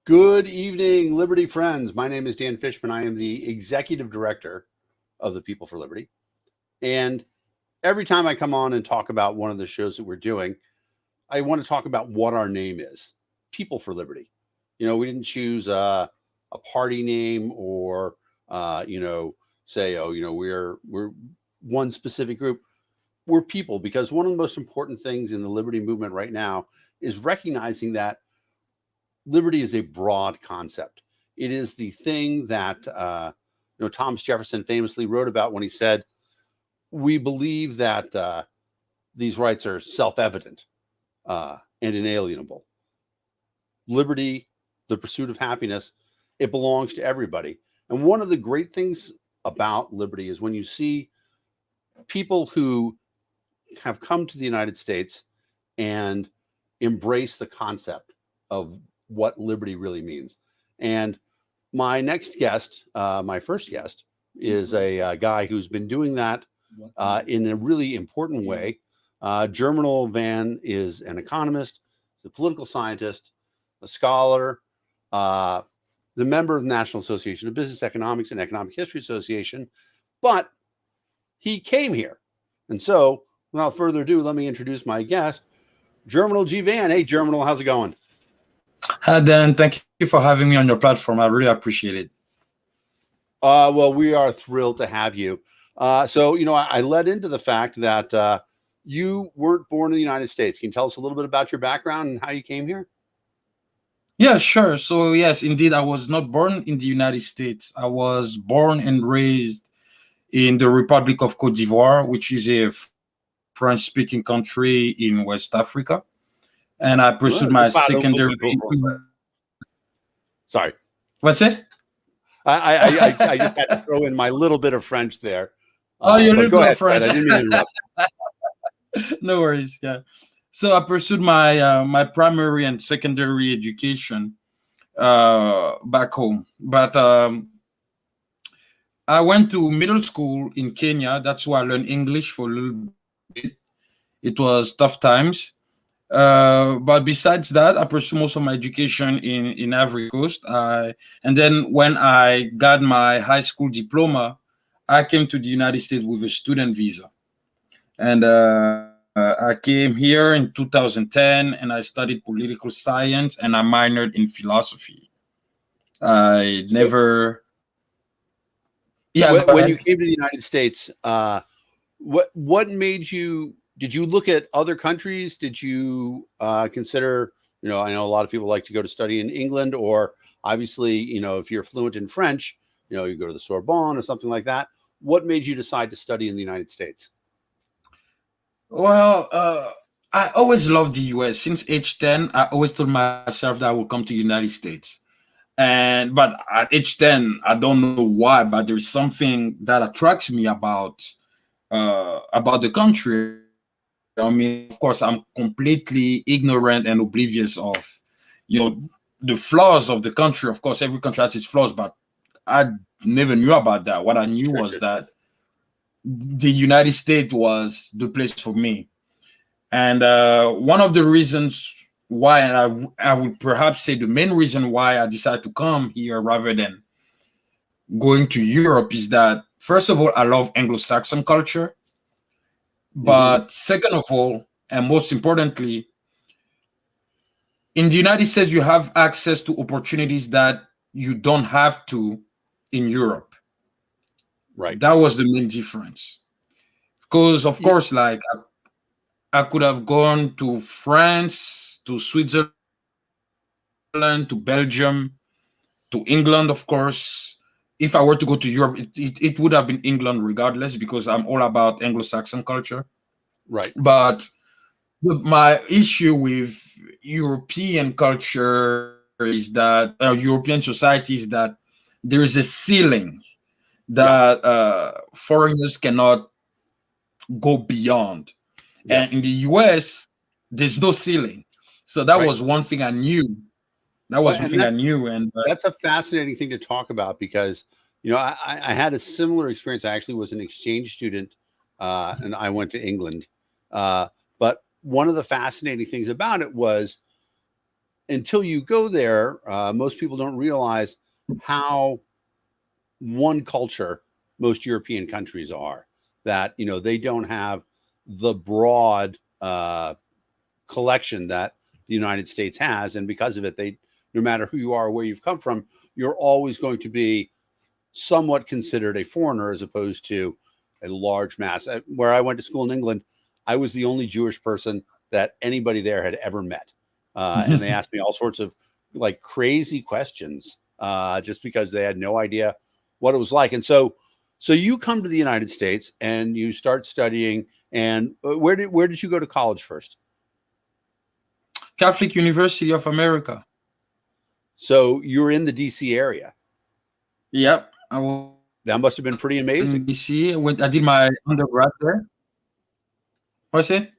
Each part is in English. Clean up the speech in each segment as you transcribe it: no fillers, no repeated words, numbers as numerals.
Good evening, Liberty friends. My name is Dan Fishman. I am the executive director of the People for Liberty. And every time I come on and talk about one of the shows that we're doing, I want to talk about what our name is, People for Liberty. You know, we didn't choose a party name or, say, we're one specific group. We're people, because one of the most important things in the liberty movement right now is recognizing that liberty is a broad concept. It is the thing that Thomas Jefferson famously wrote about when he said, "We believe that these rights are self-evident and inalienable. Liberty, the pursuit of happiness, it belongs to everybody." And one of the great things about liberty is when you see people who have come to the United States and embrace the concept of what liberty really means. And my next guest, my first guest, is a guy who's been doing that in a really important way. Germinal Van is an economist, a political scientist, a scholar, the member of the National Association of Business Economics and Economic History Association, but he came here. And so, without further ado, let me introduce my guest, Germinal G. Van. Hey, Germinal, how's it going? Hi, Dan. Thank you for having me on your platform. I really appreciate it. Well, we are thrilled to have you. I led into the fact that you weren't born in the United States. Can you tell us a little bit about your background and how you came here? Yeah, sure. So, yes, indeed, I was not born in the United States. I was born and raised in the Republic of Cote d'Ivoire, which is a French-speaking country in West Africa. And I pursued my secondary. Sorry. What's it? I just had to throw in my little bit of French there. Your little bit of French. I didn't mean to interrupt. No worries. Yeah. So I pursued my primary and secondary education back home. But I went to middle school in Kenya. That's where I learned English for a little bit. It was tough times. But besides that, I pursued most of my education in Ivory Coast. And then when I got my high school diploma, I came to the United States with a student visa. And I came here in 2010 and I studied political science and I minored in philosophy. When you came to the United States, what made you? Did you look at other countries? Did you consider, I know a lot of people like to go to study in England, or obviously, if you're fluent in French, you go to the Sorbonne or something like that. What made you decide to study in the United States? Well, I always loved the US. Since age 10, I always told myself that I would come to the United States. But at age 10, I don't know why, but there's something that attracts me about the country. I mean, of course, I'm completely ignorant and oblivious of, the flaws of the country. Of course, every country has its flaws, but I never knew about that. What I knew was that the United States was the place for me. And one of the reasons why, and I would perhaps say the main reason why I decided to come here rather than going to Europe is that, first of all, I love Anglo-Saxon culture. But second of all, and most importantly, in the United States, you have access to opportunities that you don't have to in Europe. Right. That was the main difference. Because, of course, like I could have gone to France, to Switzerland, to Belgium, to England, of course. If I were to go to Europe, it would have been England regardless, because I'm all about Anglo-Saxon culture. Right. But my issue with European culture is that European society is that there is a ceiling that foreigners cannot go beyond. Yes. And in the US, there's no ceiling. So that was one thing I knew. That was one thing I knew. And that's a fascinating thing to talk about, because, I had a similar experience. I actually was an exchange student and I went to England. But one of the fascinating things about it was until you go there, most people don't realize how one culture most European countries are. That they don't have the broad collection that the United States has, and because of it, no matter who you are or where you've come from, you're always going to be somewhat considered a foreigner as opposed to a large mass. Where I went to school in England, I was the only Jewish person that anybody there had ever met. And they asked me all sorts of like crazy questions just because they had no idea what it was like. And so you come to the United States and you start studying. And where did you go to college first? Catholic University of America. So you're in the DC area. Yep. That must have been pretty amazing. In DC, I did my undergrad there. What's it?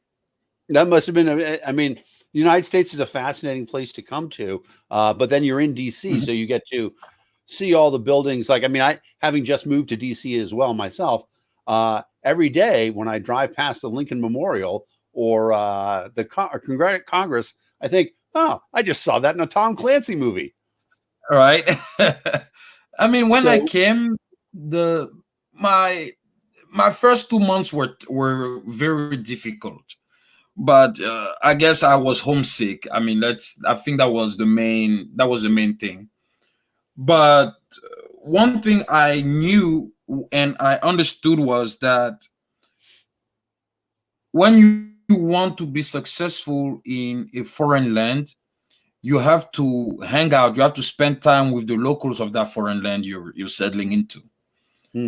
That must have been, I mean, the United States is a fascinating place to come to, but then you're in DC, so you get to see all the buildings. Like, I mean, having just moved to DC as well myself, every day when I drive past the Lincoln Memorial or the Congress, I think, oh, I just saw that in a Tom Clancy movie. All right. I mean, when I came, my first 2 months were very difficult. But I guess I was homesick. I mean, I think that was the main thing. But one thing I knew and I understood was that when you want to be successful in a foreign land, you have to hang out. You have to spend time with the locals of that foreign land you're settling into.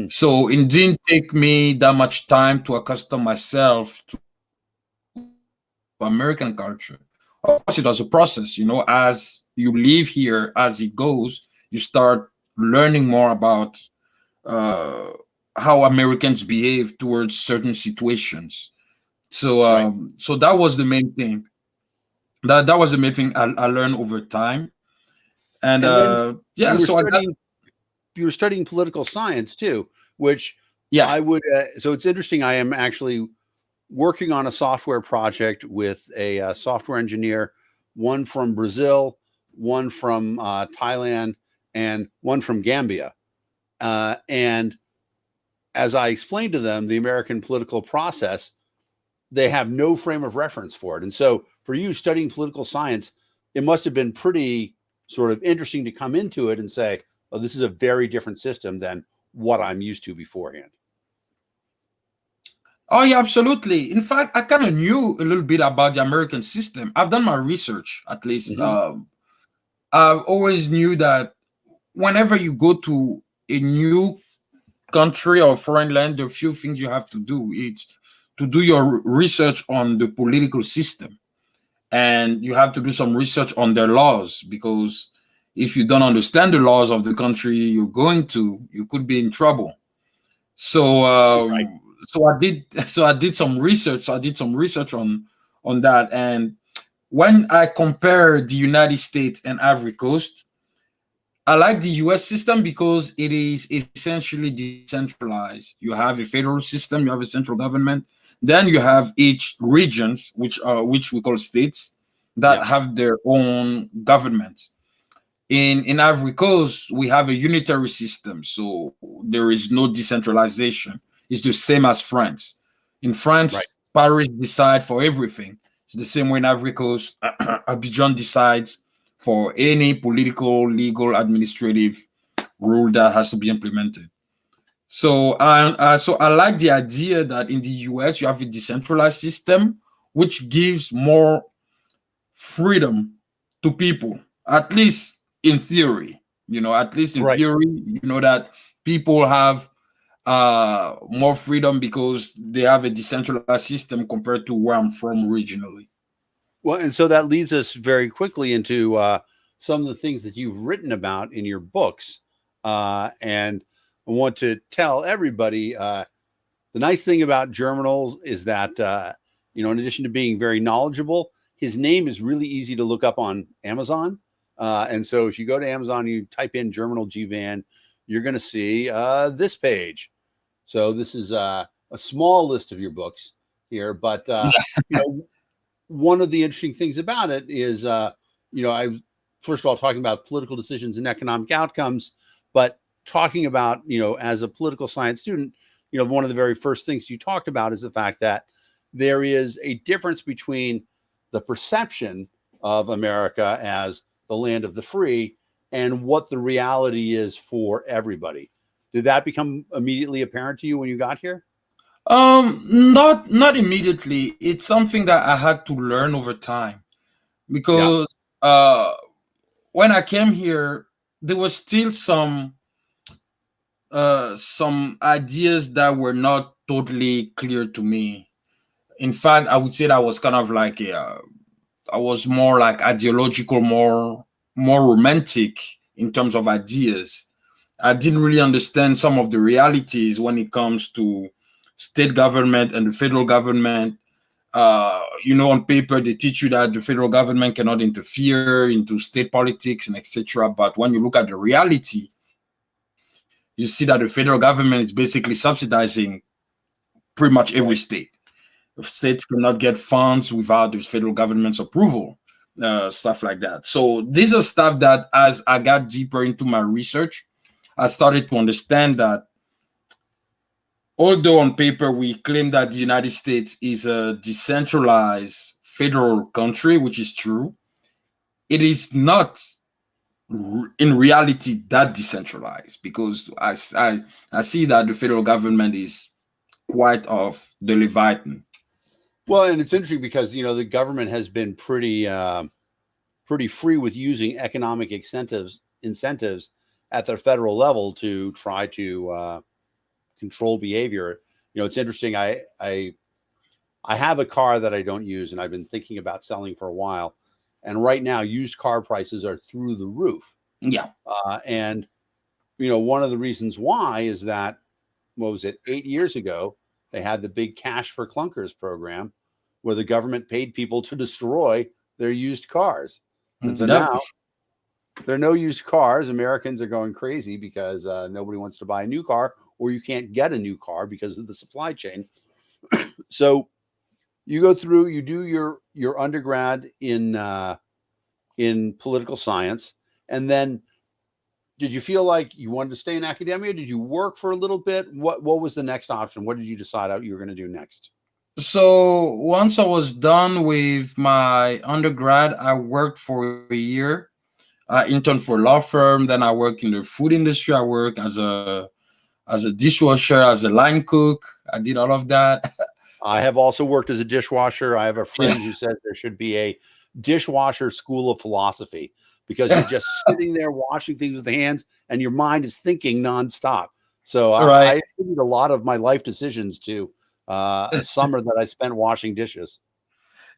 So it didn't take me that much time to accustom myself to American culture. Of course, it was a process, as you live here, as it goes, you start learning more about how Americans behave towards certain situations. So, so that was the main thing. That was the main thing I learned over time. And yeah, you were studying political science too, which I would. So it's interesting. I am actually working on a software project with a software engineer, one from Brazil, one from Thailand, and one from Gambia. And as I explained to them, the American political process, they have no frame of reference for it. And so for you studying political science, it must have been pretty sort of interesting to come into it and say, oh, this is a very different system than what I'm used to beforehand. Oh, yeah, absolutely. In fact, I kind of knew a little bit about the American system. I've done my research, at least. I always knew that whenever you go to a new country or foreign land, there are a few things you have to do. It's to do your research on the political system. And you have to do some research on their laws, because if you don't understand the laws of the country you're going to, you could be in trouble. So, so I did some research. I did some research on that. And when I compare the United States and Ivory Coast, I like the US system because it is essentially decentralized. You have a federal system, you have a central government, then you have each regions, which we call states, that have their own government. In Ivory Coast, we have a unitary system, so there is no decentralization. It's the same as France. In France, Paris decides for everything. It's the same way in Ivory Coast. Abidjan decides for any political, legal, administrative rule that has to be implemented. So, so I like the idea that in the US you have a decentralized system, which gives more freedom to people, at least in theory. At least in theory, that people have more freedom because they have a decentralized system compared to where I'm from originally. Well, and so that leads us very quickly into some of the things that you've written about in your books. And I want to tell everybody the nice thing about Germinal is that, in addition to being very knowledgeable, his name is really easy to look up on Amazon. And so if you go to Amazon, you type in Germinal G Van, you're going to see this page. So this is a small list of your books here, but one of the interesting things about it is I was first of all talking about political decisions and economic outcomes, but talking about, as a political science student, one of the very first things you talked about is the fact that there is a difference between the perception of America as the land of the free and what the reality is for everybody. Did that become immediately apparent to you when you got here? Not immediately. It's something that I had to learn over time Yeah, because when I came here, there was still some ideas that were not totally clear to me. In fact, I would say that was kind of like I was more like ideological, more romantic in terms of ideas. I didn't really understand some of the realities when it comes to state government and the federal government. On paper they teach you that the federal government cannot interfere into state politics and etc. But when you look at the reality, you see that the federal government is basically subsidizing pretty much every right. state. States cannot get funds without the federal government's approval, stuff like that. So these are stuff that as I got deeper into my research, I started to understand that although on paper we claim that the United States is a decentralized federal country, which is true, it is not in reality that decentralized because I see that the federal government is quite of the Leviathan. Well, and it's interesting because the government has been pretty free with using economic incentives at the federal level to try to control behavior. It's interesting. I have a car that I don't use, and I've been thinking about selling for a while. And right now, used car prices are through the roof. Yeah. And one of the reasons why is that, what was it, 8 years ago, they had the big Cash for Clunkers program, where the government paid people to destroy their used cars. And so Yep. now there are no used cars. Americans are going crazy because nobody wants to buy a new car, or you can't get a new car because of the supply chain. So you go through, you do your undergrad in political science, and then did you feel like you wanted to stay in academia? Did you work for a little bit? What was the next option? What did you decide out you were going to do next? So once I was done with my undergrad, I worked for a year. I interned for a law firm. Then I worked in the food industry. I worked as a dishwasher, as a line cook. I did all of that. I have also worked as a dishwasher. I have a Yeah. friend who says there should be a dishwasher school of philosophy because you're just sitting there washing things with the hands and your mind is thinking nonstop. So I Right. attribute a lot of my life decisions to a summer that I spent washing dishes.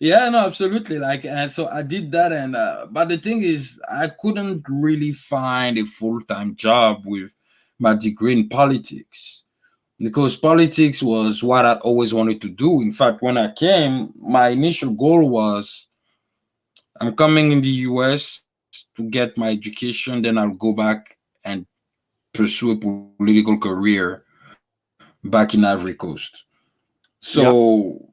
Yeah, no, absolutely. Like, and so I did that, and but the thing is, I couldn't really find a full-time job with my degree in politics because politics was what I always wanted to do. In fact, when I came, my initial goal was I'm coming in the US to get my education, then I'll go back and pursue a political career back in Ivory Coast. Yeah. So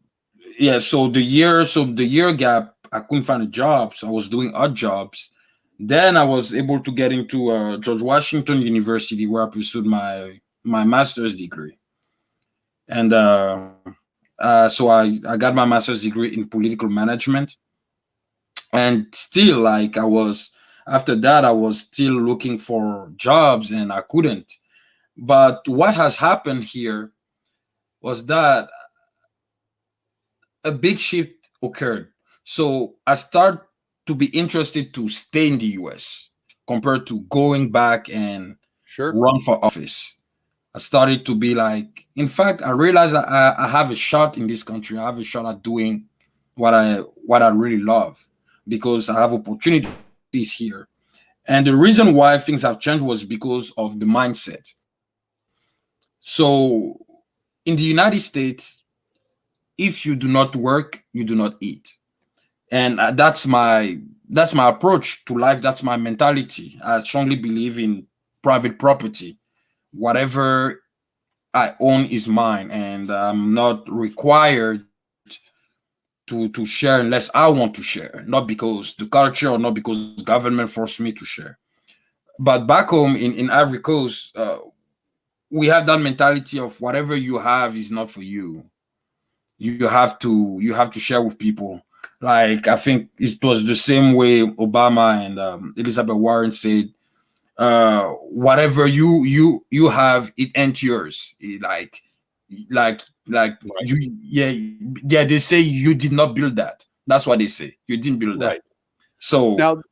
yeah, so the year gap, I couldn't find a job, so I was doing odd jobs. Then I was able to get into George Washington University, where I pursued my master's degree, and so I got my master's degree in political management, and still like I was after that I was still looking for jobs and I couldn't. But what has happened here was that a big shift occurred. So I started to be interested to stay in the US compared to going back and Sure. run for office. I started to be like, in fact, I realized that I have a shot in this country. I have a shot at doing what I really love because I have opportunities here. And the reason why things have changed was because of the mindset. So in the United States, if you do not work, you do not eat. And that's my approach to life. That's my mentality. I strongly believe in private property. Whatever I own is mine, and I'm not required to share unless I want to share, not because the culture or not because government forced me to share. But back home in Ivory Coast, we have that mentality of whatever you have is not for you. You have to share with people. Like I think it was the same way Obama and Elizabeth Warren said, whatever you have, it ain't yours. Like Right. you, yeah. They say you did not build that. That's what they say. You didn't build that. Right. So Now,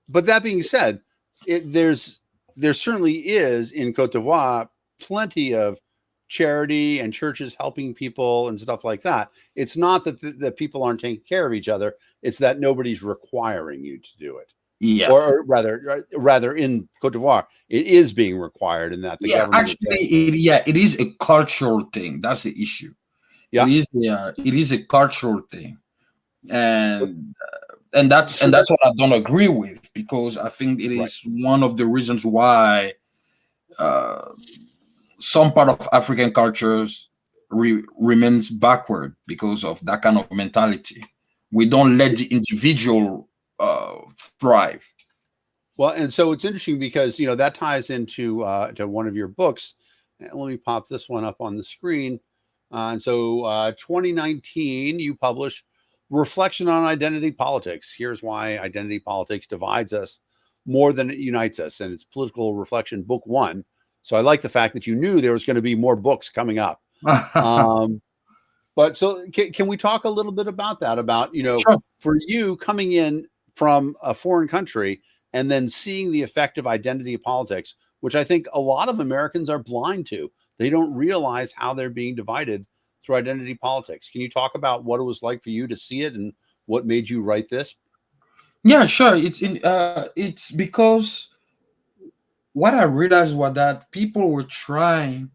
but that being said, there certainly is in Cote d'Ivoire plenty of charity and churches helping people and stuff like that. It's not that that people aren't taking care of each other. It's that nobody's requiring you to do it. yeah, Or rather in Cote d'Ivoire, it is being required in that the yeah. government Actually, is it is a cultural thing. That's the issue. yeah. It is a cultural thing, and that's what I don't agree with, because I think it Right. is one of the reasons why some part of African cultures remains backward, because of that kind of mentality. We don't let the individual thrive. Well, and so it's interesting because that ties into to one of your books. And let me pop this one up on the screen. And so 2019, you publish Reflection on Identity Politics. Here's why identity politics divides us more than it unites us. And it's Political Reflection, Book 1. So I like the fact that you knew there was going to be more books coming up. But so can we talk a little bit about that? About, Sure. for you coming in from a foreign country and then seeing the effect of identity politics, which I think a lot of Americans are blind to. They don't realize how they're being divided through identity politics. Can you talk about what it was like for you to see it and what made you write this? Yeah, sure. It's because what I realized was that people were trying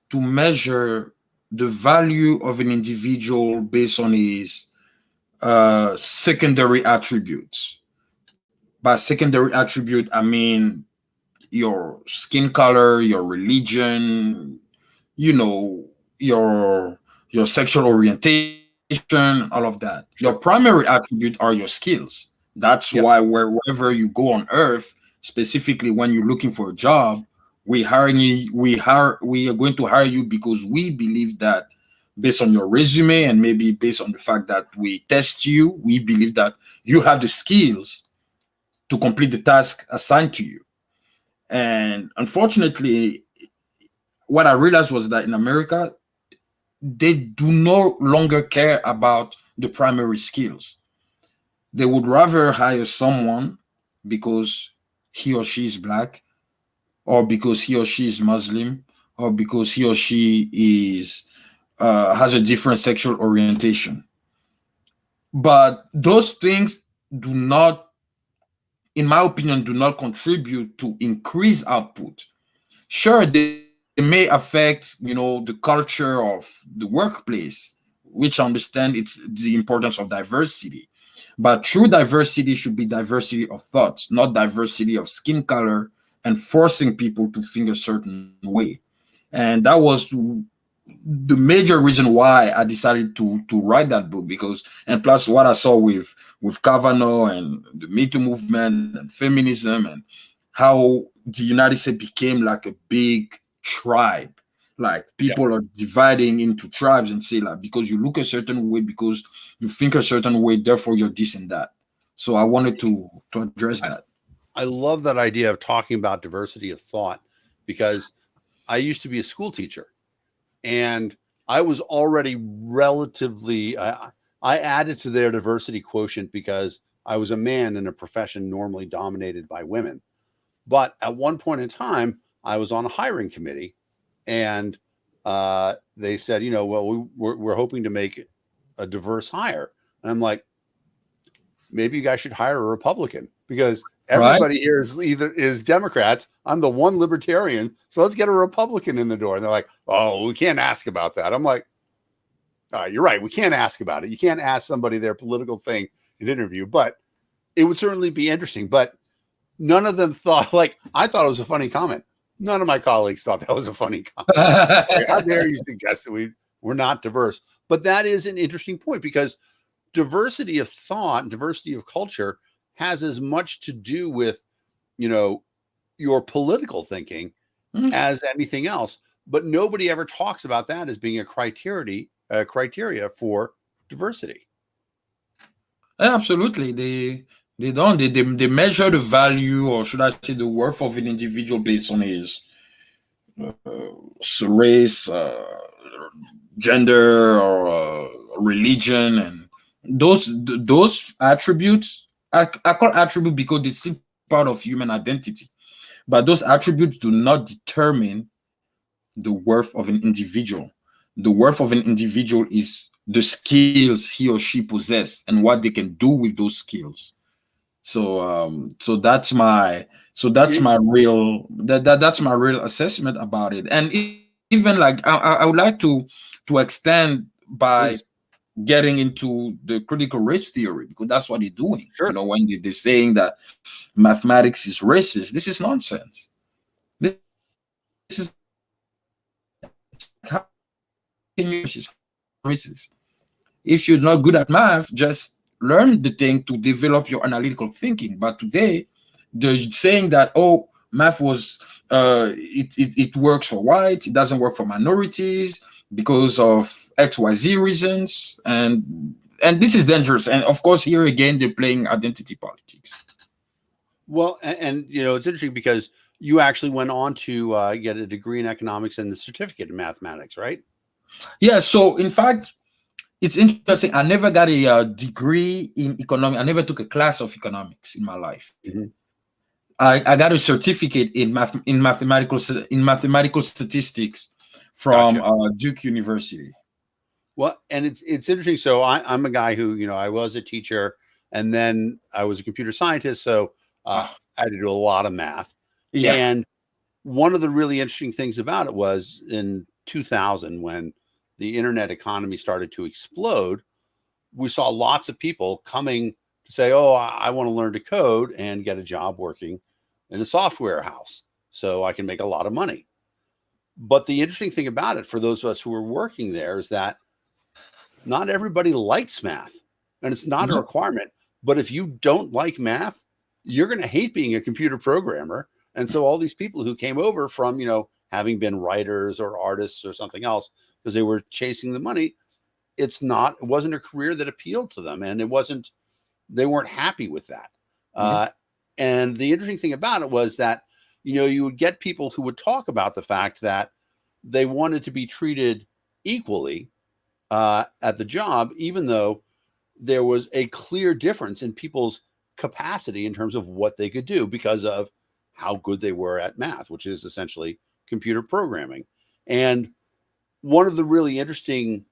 to measure the value of an individual based on his secondary attributes. By secondary attribute, I mean your skin color, your religion, you know, your sexual orientation, all of that. Your Sure. primary attribute are your skills. That's Yep. why wherever you go on earth, specifically when you're looking for a job, we are going to hire you because we believe that, based on your resume and maybe based on the fact that we test you, we believe that you have the skills to complete the task assigned to you. And unfortunately, what I realized was that in America, they do no longer care about the primary skills. They would rather hire someone because he or she is black, or because he or she is Muslim, or because he or she is has a different sexual orientation. But those things do not, in my opinion, do not contribute to increase output. Sure, they may affect, the culture of the workplace, which I understand it's the importance of diversity. But true diversity should be diversity of thoughts, not diversity of skin color and forcing people to think a certain way. And that was the major reason why I decided to write that book, because, and plus what I saw with Kavanaugh and the Me Too movement and feminism, and how the United States became like a big tribe. Like people are dividing into tribes and say, like, because you look a certain way, because you think a certain way, therefore you're this and that. So I wanted to address that. I love that idea of talking about diversity of thought, because I used to be a school teacher and I was already relatively, I added to their diversity quotient because I was a man in a profession normally dominated by women. But at one point in time, I was on a hiring committee, and they said, well, we're hoping to make a diverse hire. And I'm like, maybe you guys should hire a Republican, because everybody here is Democrats. I'm the one libertarian. So let's get a Republican in the door. And they're like, oh, we can't ask about that. I'm like, you're right. We can't ask about it. You can't ask somebody their political thing in an interview, but it would certainly be interesting. But none of them thought, like, I thought it was a funny comment. None of my colleagues thought that was a funny comment. Like, how dare you suggest that we're not diverse? But that is an interesting point, because diversity of thought and diversity of culture has as much to do with, your political thinking as anything else. But nobody ever talks about that as being a criteria for diversity. Absolutely. They don't. They measure the value, or should I say the worth of an individual based on his race, gender, or religion, and those attributes. I call attribute because it's still part of human identity, but those attributes do not determine the worth of an individual. The worth of an individual is the skills he or she possess and what they can do with those skills. So that's my real assessment about it. And even like I would like to extend by Please. getting into the critical race theory, because that's what they're doing. Sure. When they're saying that mathematics is racist, this is nonsense. This is how can you racist? If you're not good at math, just learn the thing to develop your analytical thinking. But today, they're saying that, oh, math was it works for whites, it doesn't work for minorities because of XYZ reasons, and this is dangerous. And of course, here again, they're playing identity politics. Well, and it's interesting because you actually went on to get a degree in economics and the certificate in mathematics, right? Yeah. So in fact, it's interesting. I never got a degree in economics. I never took a class of economics in my life. Mm-hmm. I got a certificate in mathematical statistics from Duke University. Well, and it's interesting. So I'm a guy who, I was a teacher, and then I was a computer scientist. So I had to do a lot of math. Yeah. And one of the really interesting things about it was in 2000, when the internet economy started to explode, we saw lots of people coming to say, oh, I want to learn to code and get a job working in a software house so I can make a lot of money. But the interesting thing about it, for those of us who were working there, is that not everybody likes math, and it's not a requirement. But if you don't like math, you're going to hate being a computer programmer. And so all these people who came over from, having been writers or artists or something else, because they were chasing the money, it wasn't a career that appealed to them, and they weren't happy with that. And the interesting thing about it was that, you would get people who would talk about the fact that they wanted to be treated equally at the job, even though there was a clear difference in people's capacity in terms of what they could do because of how good they were at math, which is essentially computer programming. And one of the really interesting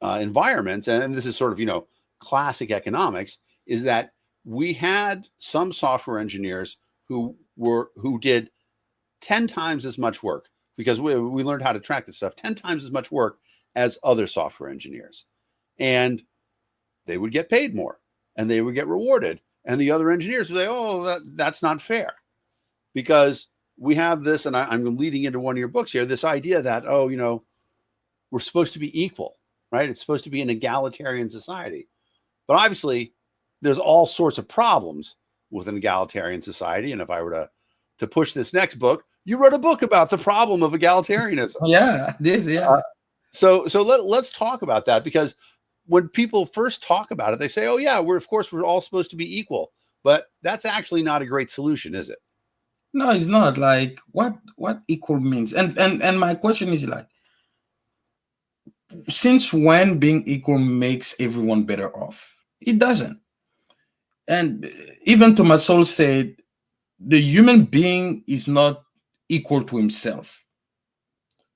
environments, and this is sort of, classic economics, is that we had some software engineers who did 10 times as much work, because we learned how to track this stuff, 10 times as much work as other software engineers. And they would get paid more and they would get rewarded. And the other engineers would say, oh, that's not fair, because we have this, and I'm leading into one of your books here, this idea that, we're supposed to be equal, right? It's supposed to be an egalitarian society. But obviously, there's all sorts of problems with an egalitarian society. And if I were to push this next book, you wrote a book about the problem of egalitarianism. Yeah, I did. Yeah. So let's talk about that, because when people first talk about it, they say, oh yeah, we're all supposed to be equal, but that's actually not a great solution, is it? No, it's not. Like what equal means. And my question is, like, since when being equal makes everyone better off? It doesn't. And even Thomas Sowell said, the human being is not equal to himself.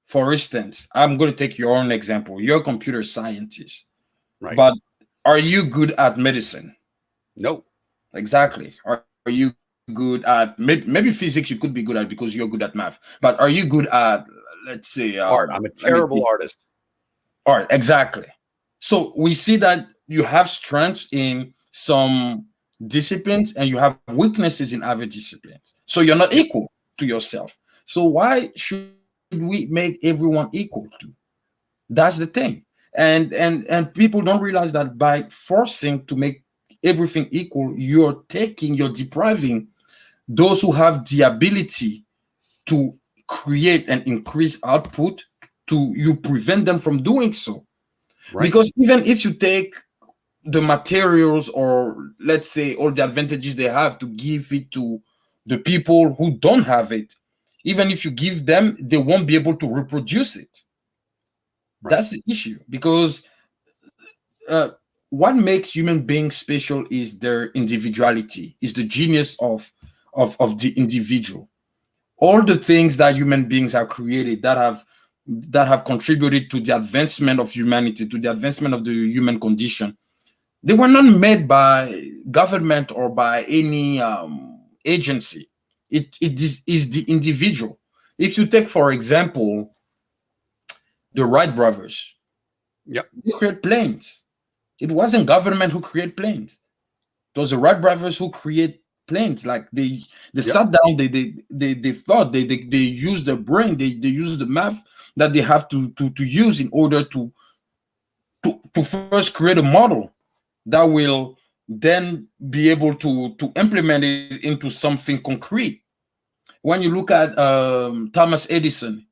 For instance, I'm going to take your own example. You're a computer scientist, right? But are you good at medicine? No. Exactly. Are you good at maybe physics? You could be good at because you're good at math. But are you good at, let's say, art? I'm a terrible artist. Art, exactly. So we see that you have strengths in some disciplines and you have weaknesses in other disciplines. So you're not equal to yourself. So why should we make everyone equal to? That's the thing. And people don't realize that by forcing to make everything equal, you're depriving those who have the ability to create and increase output, to you prevent them from doing so. Right. Because even if you take the materials, or let's say all the advantages they have, to give it to the people who don't have it, even if you give them, they won't be able to reproduce it. Right. That's the issue. Because uh, what makes human beings special is their individuality, is the genius of the individual. All the things that human beings have created, that have contributed to the advancement of humanity, to the advancement of the human condition, they were not made by government or by any agency. Is the individual. If you take, for example, the Wright brothers, Yep. they create planes. It wasn't government who created planes. It was the Wright brothers who create planes. Like they Yep. sat down, they thought, they used their brain, they used the math that they have to use in order to first create a model that will then be able to implement it into something concrete. When you look at Thomas Edison,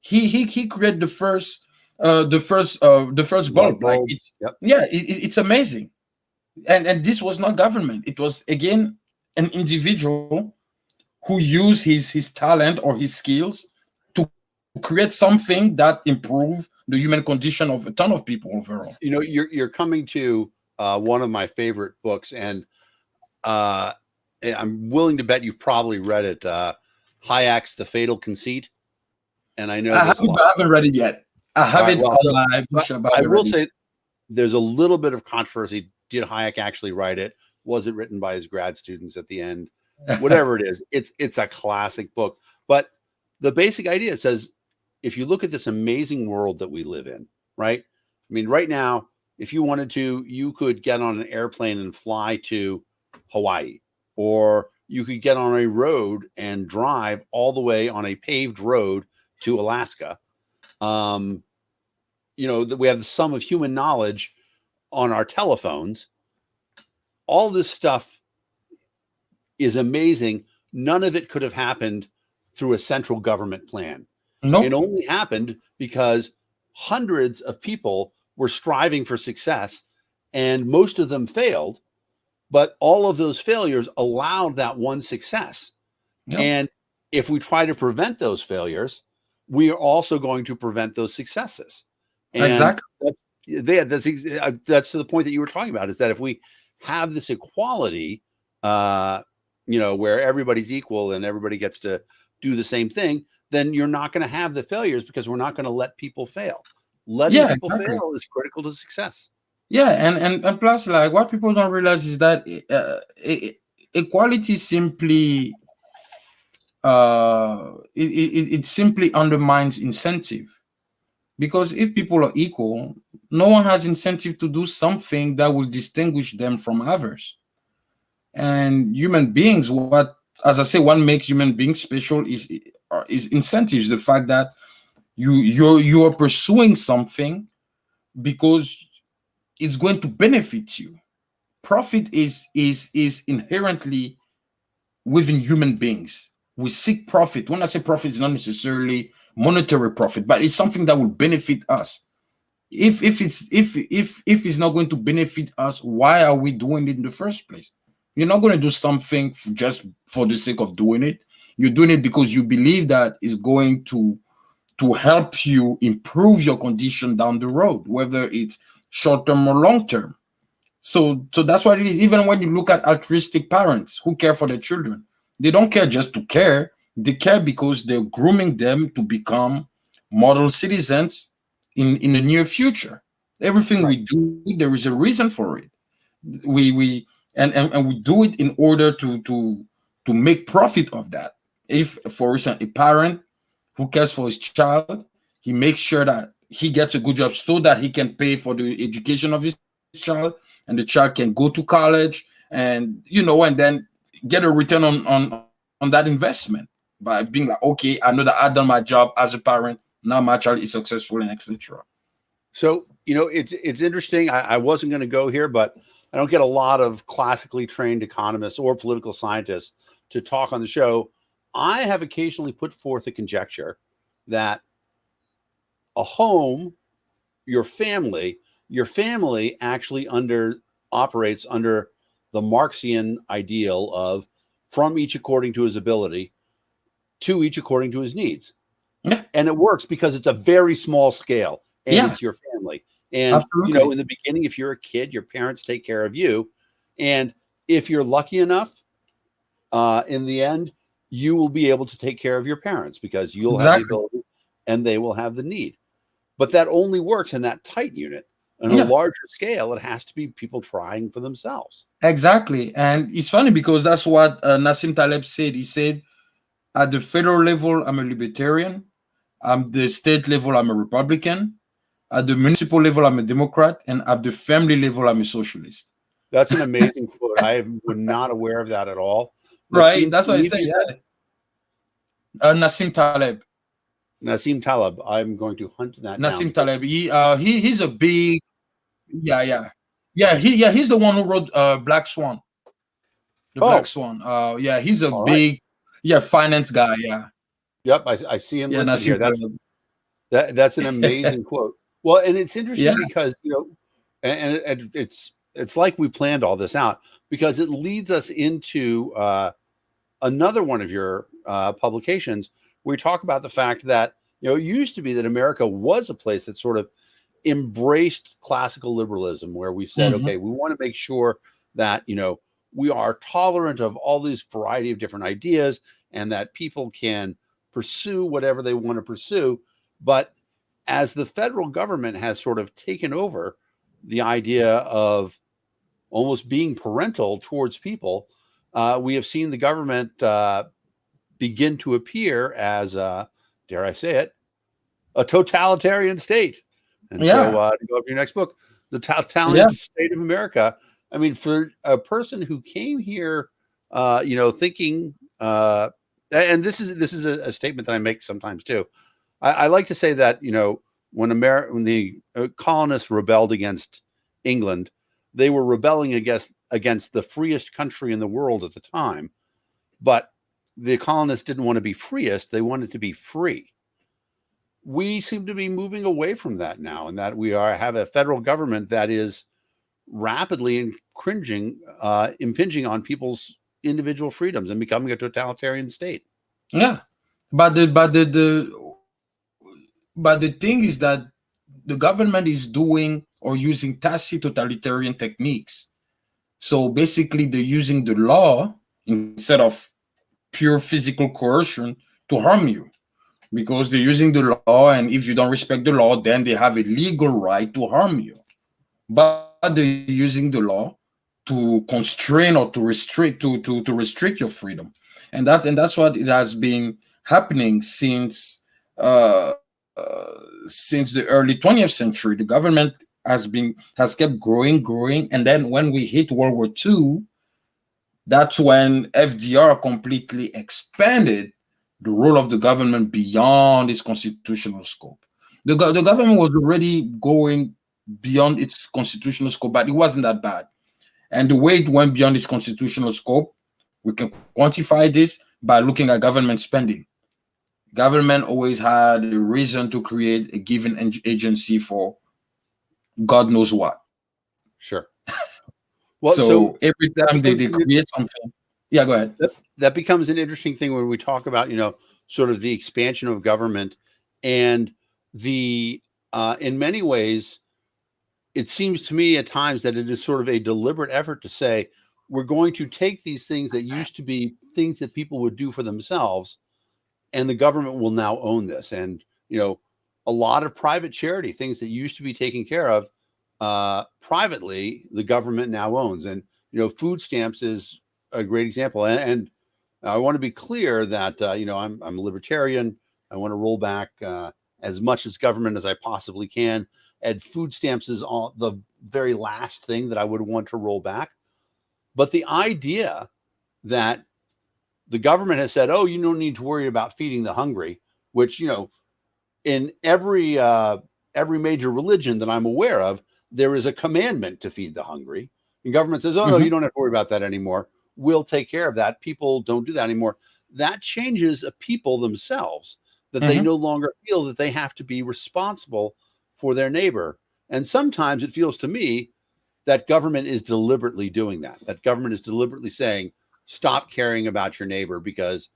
he created the first Light bulb. Like bulb. it's Yep. yeah, it's amazing. And this was not government. It was again an individual who used his talent or his skills to create something that improved the human condition of a ton of people overall. You know, you're coming to one of my favorite books, and I'm willing to bet you've probably read it. Hayek's The Fatal Conceit. And I know I there's a haven't, lot. I haven't read it yet. I have All right, it well, on so my but bookshelf, but I I haven't will read it. say there's a little bit of controversy. Did Hayek actually write it? Was it written by his grad students at the end? Whatever it is, it's a classic book. But the basic idea says, if you look at this amazing world that we live in, right? I mean, right now, if you wanted to, you could get on an airplane and fly to Hawaii, or you could get on a road and drive all the way on a paved road to Alaska. You know, that we have the sum of human knowledge on our telephones. All this stuff is amazing. None of it could have happened through a central government plan. It Nope. only happened because hundreds of people were striving for success, and most of them failed. But all of those failures allowed that one success. Yep. And if we try to prevent those failures, we are also going to prevent those successes. And Exactly. that's to the point that you were talking about, is that if we have this equality, you know, where everybody's equal and everybody gets to do the same thing, then you're not going to have the failures, because we're not going to let people fail. Letting Yeah, people exactly. fail is critical to success. Yeah, and plus, like, what people don't realize is that equality simply it simply undermines incentive. Because if people are equal, no one has incentive to do something that will distinguish them from others. And human beings, what, as I say, what makes human beings special is incentives. The fact that you are pursuing something because it's going to benefit you. Profit is inherently within human beings. We seek profit. When I say profit, it's not necessarily monetary profit, but it's something that will benefit us. If it's not going to benefit us, why are we doing it in the first place? You're not going to do something just for the sake of doing it. You're doing it because you believe that it's going to help you improve your condition down the road, whether it's short term or long term. So that's what it is. Even when you look at altruistic parents who care for their children, they don't care just to care. They care because they're grooming them to become model citizens in the near future. Everything Right. we do, there is a reason for it. We do it in order to make profit of that. If, for instance, a parent who cares for his child, he makes sure that he gets a good job so that he can pay for the education of his child, and the child can go to college, and and then get a return on that investment by being like, okay, I know that I've done my job as a parent. Now my child is successful, and etc. So, it's interesting. I wasn't going to go here, but I don't get a lot of classically trained economists or political scientists to talk on the show. I have occasionally put forth a conjecture that a home, your family actually operates under the Marxian ideal of from each according to his ability, to each according to his needs. Yeah. And it works because it's a very small scale and Yeah. it's your family. And, Absolutely. in the beginning, if you're a kid, your parents take care of you. And if you're lucky enough, in the end, you will be able to take care of your parents because you'll have the Exactly. ability and they will have the need. But that only works in that tight unit. On a Yeah. larger scale, it has to be people trying for themselves. Exactly. And it's funny because that's what Nassim Taleb said. He said, at the federal level, I'm a libertarian. At the state level, I'm a Republican. At the municipal level, I'm a Democrat. And at the family level, I'm a socialist. That's an amazing quote. I was not aware of that at all. Right. Nassim That's what I Taleb, said. you said? Yeah. Nassim Taleb. Nassim Taleb. I'm going to hunt that down. Nassim Taleb. He's a big, he's the one who wrote Black Swan. The Black Swan. He's a big finance guy. Yeah. Yep, I see him listed here. Nassim Taleb. That's an amazing quote. Well, and it's interesting Yeah. because and it's like we planned all this out because it leads us into another one of your publications where we talk about the fact that it used to be that America was a place that sort of embraced classical liberalism, where we said, Mhm. okay, we want to make sure that we are tolerant of all these variety of different ideas and that people can pursue whatever they want to pursue. But as the federal government has sort of taken over the idea of almost being parental towards people, we have seen the government begin to appear as, dare I say it, a totalitarian state. And so to go up to your next book, the totalitarian state of America. I mean, for a person who came here, thinking, and this is a statement that I make sometimes too. I like to say that when the colonists rebelled against England, they were rebelling against the freest country in the world at the time, but the colonists didn't want to be freest; they wanted to be free. We seem to be moving away from that now, and that we have a federal government that is rapidly impinging on people's individual freedoms and becoming a totalitarian state. Yeah, but the thing is that the government is doing or using tacit totalitarian techniques. So basically, they're using the law instead of pure physical coercion to harm you, because they're using the law, and if you don't respect the law, then they have a legal right to harm you. But they're using the law to constrain or to restrict to restrict your freedom, and that's what it has been happening since the early 20th century. The government has kept growing, and then when we hit World War II, that's when FDR completely expanded the role of the government beyond its constitutional scope. The government was already going beyond its constitutional scope, but it wasn't that bad. And the way it went beyond its constitutional scope, we can quantify this by looking at government spending. Government always had a reason to create a given agency for God knows what. Sure. Well, so every time they create something, yeah, go ahead. That becomes an interesting thing when we talk about, sort of the expansion of government and the, in many ways, it seems to me at times that it is sort of a deliberate effort to say, we're going to take these things that used to be things that people would do for themselves, and the government will now own this. And, a lot of private charity, things that used to be taken care of privately, the government now owns. And, food stamps is a great example. And I want to be clear that, I'm a libertarian. I want to roll back as much as government as I possibly can. And food stamps is the very last thing that I would want to roll back. But the idea that the government has said, you don't need to worry about feeding the hungry, which, in every every major religion that I'm aware of, there is a commandment to feed the hungry. And government says, oh, no, you don't have to worry about that anymore. We'll take care of that. People don't do that anymore. That changes a people themselves, that they no longer feel that they have to be responsible for their neighbor. And sometimes it feels to me that government is deliberately doing that. That government is deliberately saying, stop caring about your neighbor because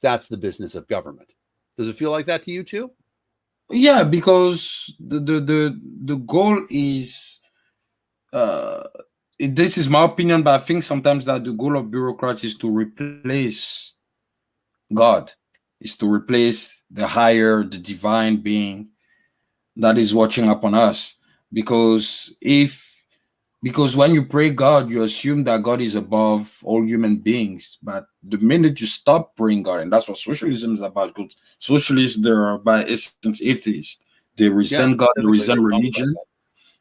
that's the business of government. Does it feel like that to you too? Yeah, because the goal is this is my opinion, but I think sometimes that the goal of bureaucrats is to replace God, is to replace the higher, the divine being that is watching upon us. Because when you pray God, you assume that God is above all human beings. But the minute you stop praying God, and that's what socialism is about, because socialists, they are by essence atheists. They resent God, they resent religion.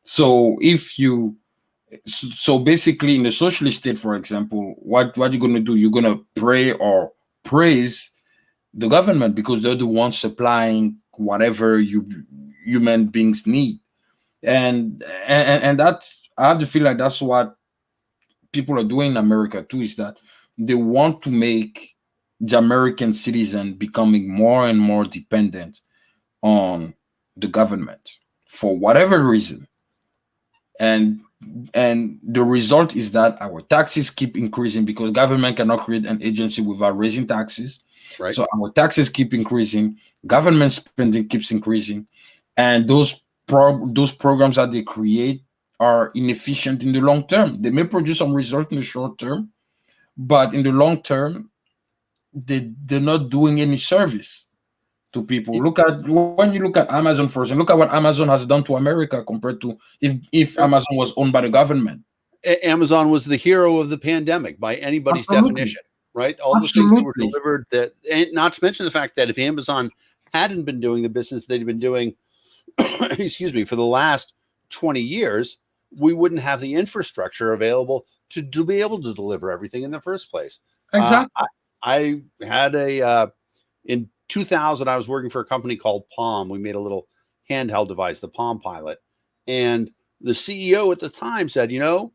So basically in the socialist state, for example, what you're going to do, you're going to pray or praise the government because they're the ones supplying whatever human beings need. And that's, I have to feel like that's what people are doing in America too, is that they want to make the American citizen becoming more and more dependent on the government for whatever reason. And the result is that our taxes keep increasing because government cannot create an agency without raising taxes. Right. So our taxes keep increasing, government spending keeps increasing, and those programs that they create are inefficient in the long term. They may produce some result in the short term, but in the long term, they're not doing any service to people. When you look at Amazon first, and look at what Amazon has done to America compared to if Amazon was owned by the government. Amazon was the hero of the pandemic by anybody's definition, right? All the things that were delivered, that, and not to mention the fact that if Amazon hadn't been doing the business they'd been doing, excuse me, for the last 20 years, we wouldn't have the infrastructure available to be able to deliver everything in the first place. Exactly. I had in 2000, I was working for a company called Palm. We made a little handheld device, the Palm Pilot. And the CEO at the time said, the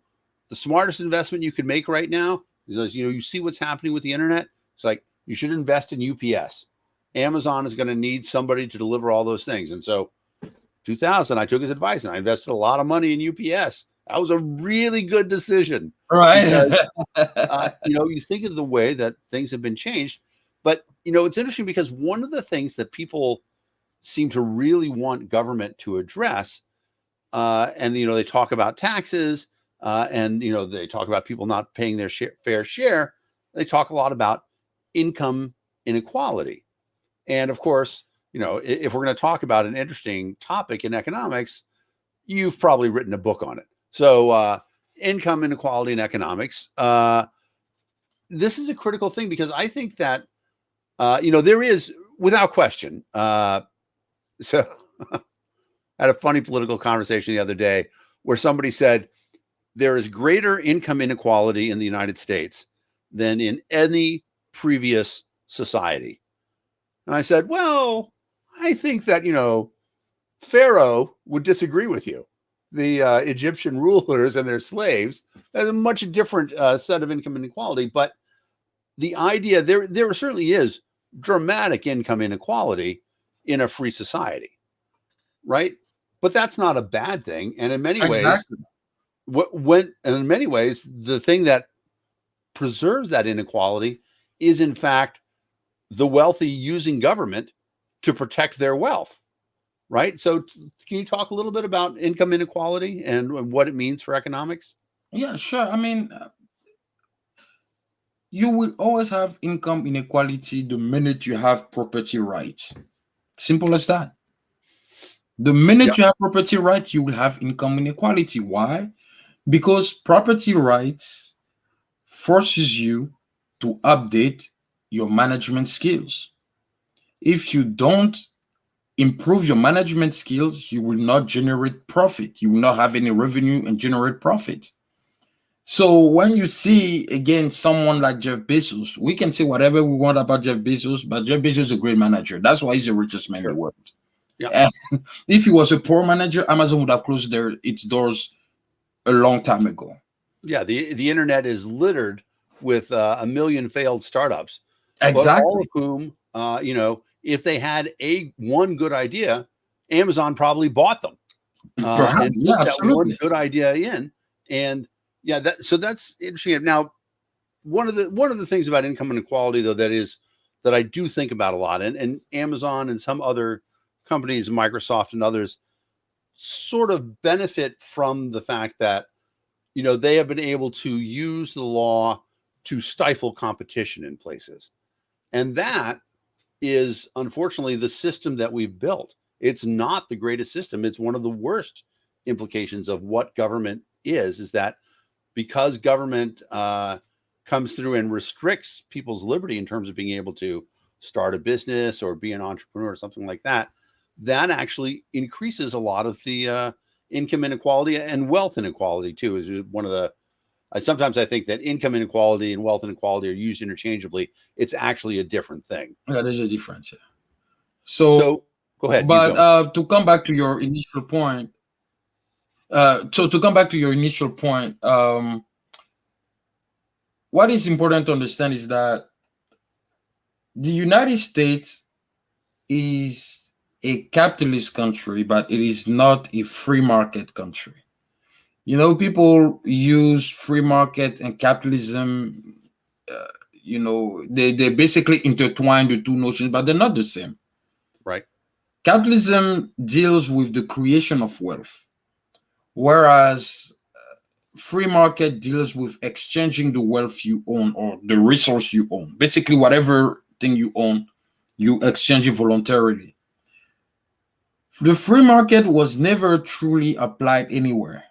smartest investment you could make right now is, you see what's happening with the internet. It's like, you should invest in UPS. Amazon is going to need somebody to deliver all those things. And so 2000, I took his advice and I invested a lot of money in UPS. That was a really good decision. Right. Because, you think of the way that things have been changed. But, it's interesting because one of the things that people seem to really want government to address, and, they talk about taxes, and, they talk about people not paying their fair share. They talk a lot about income inequality. And of course, if we're going to talk about an interesting topic in economics, you've probably written a book on it. So income inequality in economics, this is a critical thing because I think that, there is, without question. So I had a funny political conversation the other day where somebody said there is greater income inequality in the United States than in any previous society. And I said, well, I think that, Pharaoh would disagree with you. The Egyptian rulers and their slaves has a much different set of income inequality. But the idea, there certainly is dramatic income inequality in a free society, right? But that's not a bad thing. And in many ways, the thing that preserves that inequality is, in fact, the wealthy using government to protect their wealth, right? So can you talk a little bit about income inequality and what it means for economics? Yeah, sure. I mean, you will always have income inequality the minute you have property rights. Simple as that. The minute you have property rights, you will have income inequality. Why? Because property rights forces you to update your management skills. If you don't improve your management skills, you will not generate profit. You will not have any revenue and generate profit. So when you see, again, someone like Jeff Bezos, we can say whatever we want about Jeff Bezos, but Jeff Bezos is a great manager. That's why he's the richest man in the world. Yeah. And if he was a poor manager, Amazon would have closed its doors a long time ago. Yeah, the internet is littered with a million failed startups, but all of Exactly. whom, if they had one good idea, Amazon probably bought them Perhaps, and yeah, put that one absolutely. good idea in. And yeah, that's interesting. Now, one of the things about income inequality, though, that I do think about a lot, and Amazon and some other companies, Microsoft and others, sort of benefit from the fact that they have been able to use the law to stifle competition in places. And that is unfortunately the system that we've built. It's not the greatest system. It's one of the worst implications of what government is that because government comes through and restricts people's liberty in terms of being able to start a business or be an entrepreneur or something like that, that actually increases a lot of the income inequality and wealth inequality too. Is one of the sometimes I think that income inequality and wealth inequality are used interchangeably. It's actually a different thing. Yeah, there's a difference. Yeah. So, So go ahead, you but go. to come back to your initial point, what is important to understand is that the United States is a capitalist country, but it is not a free market country. People use free market and capitalism. They basically intertwine the two notions, but they're not the same. Right. Capitalism deals with the creation of wealth, whereas free market deals with exchanging the wealth you own or the resource you own. Basically, whatever thing you own, you exchange it voluntarily. The free market was never truly applied anywhere,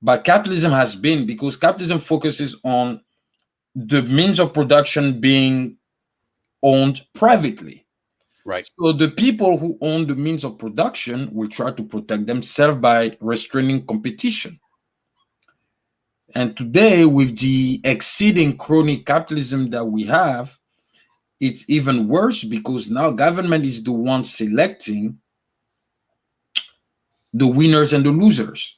but capitalism has been, because capitalism focuses on the means of production being owned privately. Right. So the people who own the means of production will try to protect themselves by restraining competition. And today, with the exceeding crony capitalism that we have, it's even worse because now government is the one selecting the winners and the losers.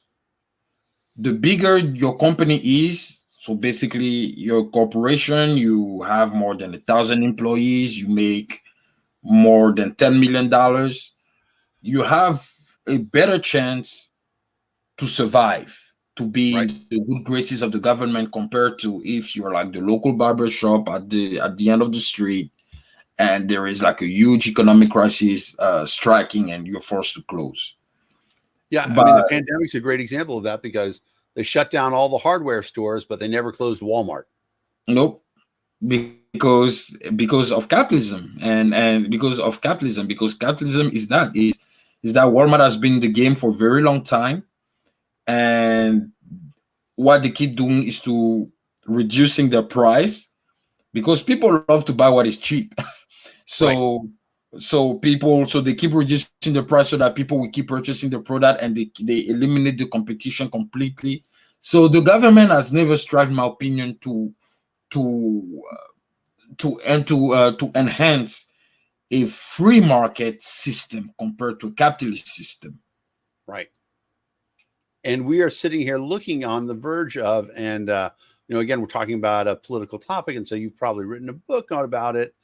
The bigger your company is, so basically your corporation, you have more than 1,000 employees, you make more than $10 million, you have a better chance to survive, to be in Right. the good graces of the government, compared to if you're like the local barber shop at the end of the street and there is like a huge economic crisis striking and you're forced to close. Yeah. I mean, the But pandemic's a great example of that because they shut down all the hardware stores, but they never closed Walmart. nope, because of capitalism, and because capitalism is that Walmart has been in the game for a very long time, and what they keep doing is to reducing the price because people love to buy what is cheap. Right. So they keep reducing the price so that people will keep purchasing the product, and they eliminate the competition completely. So the government has never strived, in my opinion, to to enhance a free market system compared to a capitalist system. Right. And we are sitting here looking on the verge of, and again, we're talking about a political topic, and so you've probably written a book about it.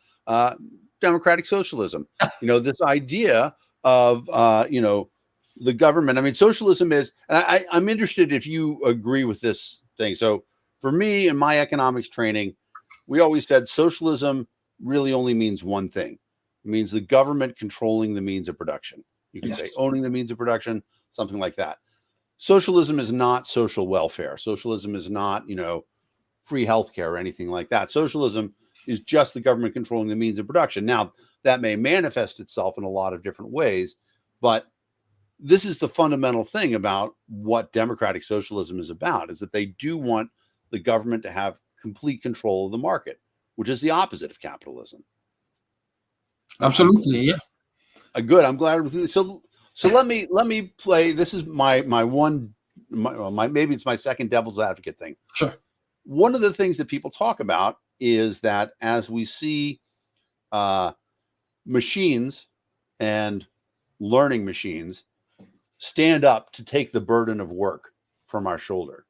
Democratic socialism. This idea of the government. I mean, socialism is, and I'm interested if you agree with this thing. So for me, in my economics training, we always said socialism really only means one thing. It means the government controlling the means of production. You can Yes. say owning the means of production, something like that. Socialism is not social welfare. Socialism is not, free healthcare or anything like that. Socialism is just the government controlling the means of production. Now, that may manifest itself in a lot of different ways, but this is the fundamental thing about what democratic socialism is about, is that they do want the government to have complete control of the market, which is the opposite of capitalism. Absolutely, yeah. Good. I'm glad. So let me play. This is my maybe it's my second devil's advocate thing. Sure. One of the things that people talk about is that as we see machines and learning machines stand up to take the burden of work from our shoulder,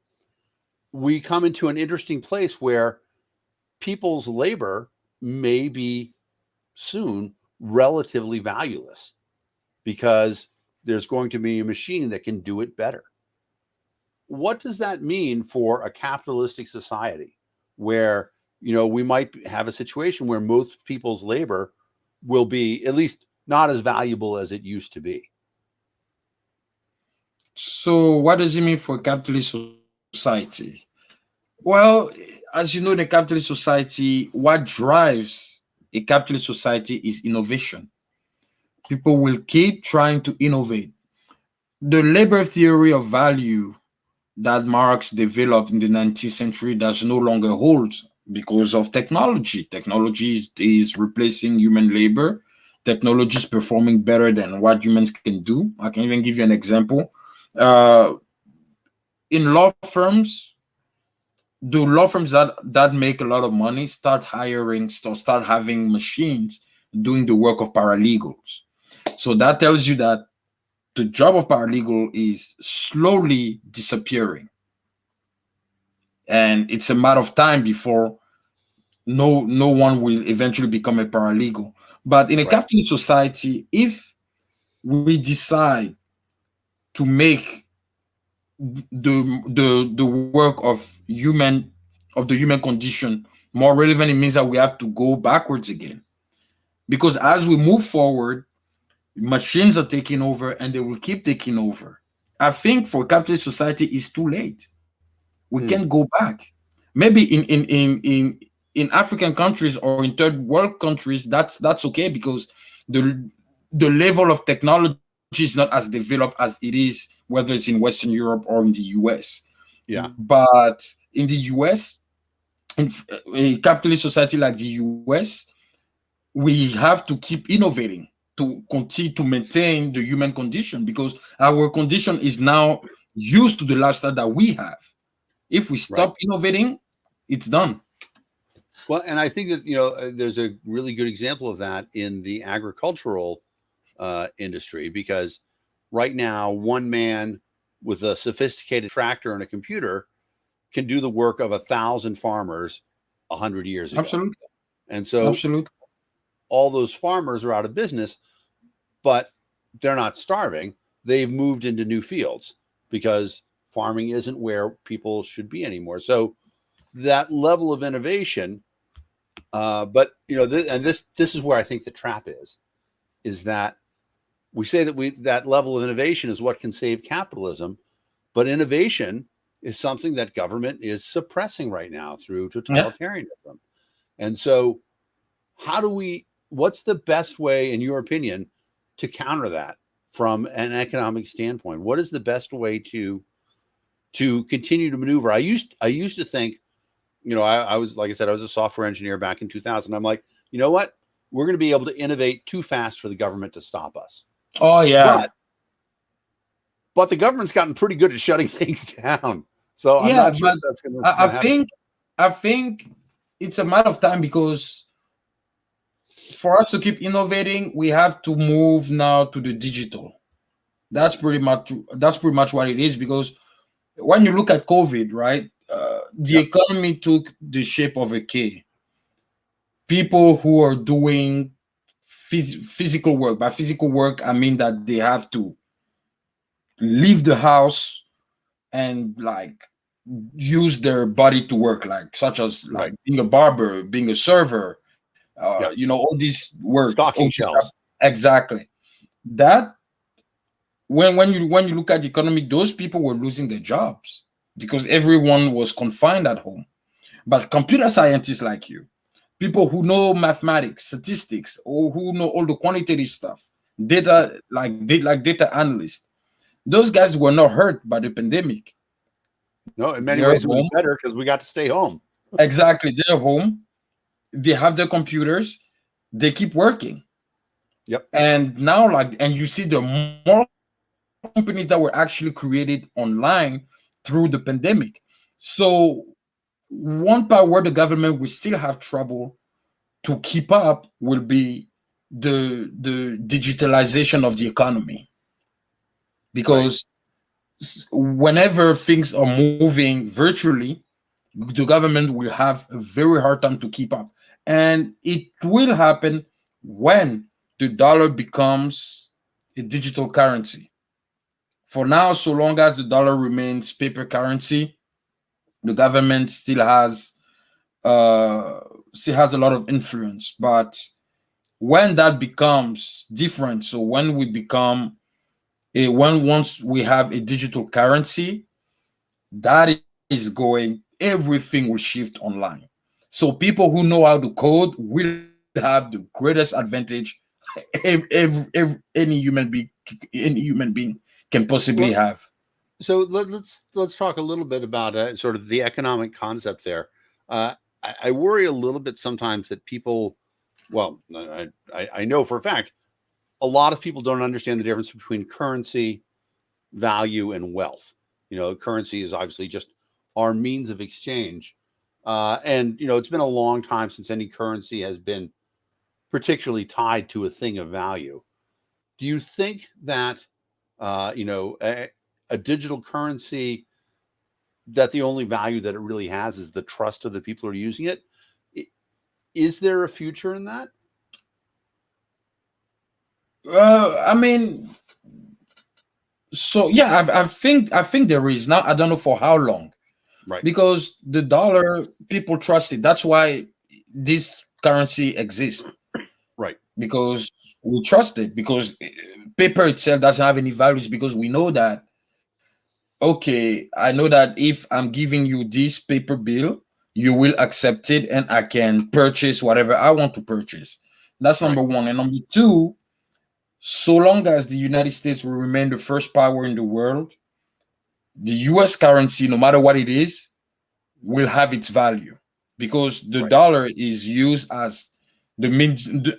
we come into an interesting place where people's labor may be soon relatively valueless because there's going to be a machine that can do it better. What does that mean for a capitalistic society where, we might have a situation where most people's labor will be at least not as valuable as it used to be? So what does it mean for capitalist society? Well, as you know, in a capitalist society, what drives a capitalist society is innovation. People will keep trying to innovate. The labor theory of value that Marx developed in the 19th century does no longer hold because of technology. Technology is replacing human labor. Technology is performing better than what humans can do. I can even give you an example. In law firms, the law firms that make a lot of money start having machines doing the work of paralegals. So that tells you that the job of paralegal is slowly disappearing, and it's a matter of time before no one will eventually become a paralegal. But in a capitalist society, if we decide to make the work of the human condition more relevant, it means that we have to go backwards again, because as we move forward, machines are taking over and they will keep taking over. I think for capitalist society it's too late. We can't go back. Maybe in African countries or in third world countries, that's okay, because the level of technology is not as developed as it is whether it's in Western Europe or in the US. Yeah. But in the US, in a capitalist society like the US, we have to keep innovating to continue to maintain the human condition, because our condition is now used to the lifestyle that we have. If we stop innovating, it's done. Well, and I think that, there's a really good example of that in the agricultural industry, because right now, one man with a sophisticated tractor and a computer can do the work of 1,000 farmers 100 years ago. Absolutely. And so all those farmers are out of business, but they're not starving. They've moved into new fields because farming isn't where people should be anymore. So that level of innovation, but this is where I think the trap is that we say that that level of innovation is what can save capitalism, but innovation is something that government is suppressing right now through totalitarianism. And so what's the best way, in your opinion, to counter that from an economic standpoint? What is the best way to continue to maneuver? I used to think, I was, like I said, I was a software engineer back in 2000. I'm like, you know what? We're going to be able to innovate too fast for the government to stop us. Oh yeah. But the government's gotten pretty good at shutting things down. So I'm not sure that's going to happen. I think it's a matter of time, because for us to keep innovating, we have to move now to the digital. That's pretty much what it is, because when you look at COVID, right, the economy took the shape of a K. People who are doing physical work. By physical work, I mean that they have to leave the house and use their body to work, such as being a barber, being a server, all these work. Stocking shelves. Exactly. That when you look at the economy, those people were losing their jobs because everyone was confined at home. But computer scientists like you, people who know mathematics, statistics, or who know all the quantitative stuff, data data analysts, those guys were not hurt by the pandemic. No, in many ways it was better because we got to stay home. Exactly. They're home. They have their computers. They keep working. Yep. And now, and you see the more companies that were actually created online through the pandemic. So one part where the government will still have trouble to keep up will be the digitalization of the economy, because whenever things are moving virtually, the government will have a very hard time to keep up. And it will happen when the dollar becomes a digital currency. For now, so long as the dollar remains paper currency, the government uh, still has a lot of influence. But when that becomes different, so when we become when once we have a digital currency, that is going, everything will shift online. So people who know how to code will have the greatest advantage any human being can possibly Well, have. so let's talk a little bit about sort of the economic concept there. I worry a little bit sometimes that people, well, I know for a fact, a lot of people don't understand the difference between currency, value, and wealth. Currency is obviously just our means of exchange, and it's been a long time since any currency has been particularly tied to a thing of value. Do you think that a digital currency, that the only value that it really has is the trust of the people who are using it? Is there a future in that? I mean, so yeah, I think there is now. I don't know for how long, Right, because the dollar, people trust it. That's why this currency exists, right, because we trust it, because paper itself doesn't have any values, because we know that, okay, I know that if I'm giving you this paper bill, you will accept it and I can purchase whatever I want to purchase. That's right, number one. And number two, so long as the United States will remain the first power in the world, the US currency, no matter what it is, will have its value, because the right, dollar is used as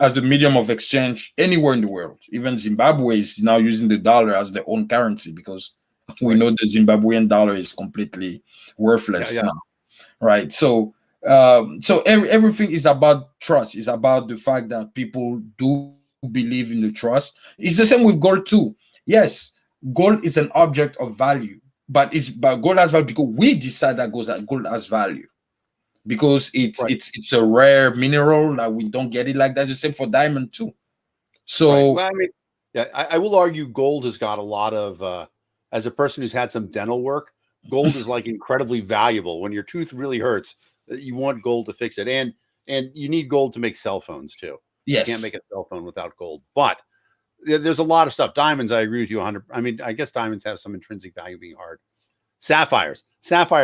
as the medium of exchange anywhere in the world. Even Zimbabwe is now using the dollar as their own currency, because we right. know the Zimbabwean dollar is completely Yeah, worthless yeah, now, right? So everything is about trust. It's about the fact that people do believe in the trust. It's the same with gold too. Yes, gold is an object of value, but gold has value because we decide that gold has value, because it's right, it's it's a rare mineral that we don't get it like that. The same for diamond too. right. So Well, I mean, yeah, I will argue gold has got a lot of, as a person who's had some dental work, gold is like incredibly valuable. When your tooth really hurts, you want gold to fix it, and you need gold to make cell phones too. You can't yes, make a cell phone without gold, but there's a lot of stuff. Diamonds, I agree with you 100. I mean, I guess diamonds have some intrinsic value being hard. Sapphires